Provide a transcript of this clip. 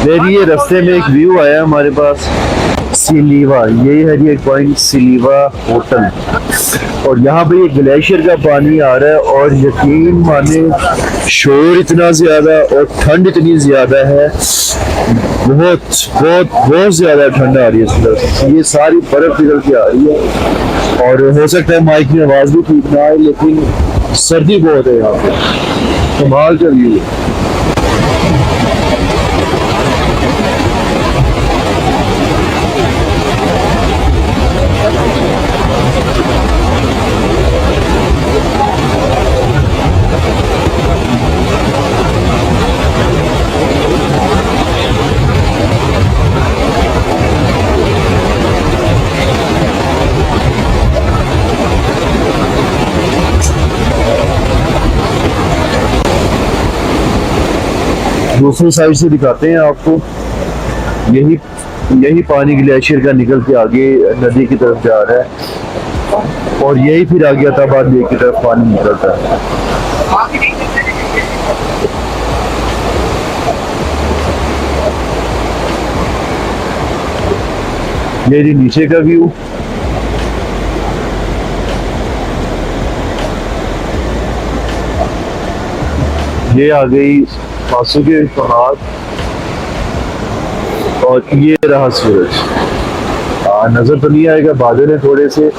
मेरी ये रास्ते में एक व्यू आया हमारे पास, सिलीवा, यही है जी एक पॉइंट, सिलीवा होटल। और यहाँ पे ये ग्लेशियर का पानी आ रहा है और यकीन माने शोर इतना ज्यादा और ठंड इतनी ज्यादा है, बहुत बहुत बहुत ज्यादा ठंड आ रही है इस तरफ। ये सारी बर्फ निकल के आ रही है और हो सकता है माइक में आवाज भी ठीक ना आए, लेकिन सर्दी बहुत है यहाँ पे, कमाल का व्यू है। दूसरी साइड से दिखाते हैं आपको, यही यही पानी ग्लेशियर का निकल के आगे नदी की तरफ जा रहा है और यही फिर आगे अताबाद लेक की तरफ पानी निकलता है। ये जी नीचे का व्यू, ये आ गई पासू के पहाड़ और ये रहा सूरज। नजर तो नहीं आएगा, बादल है थोड़े से,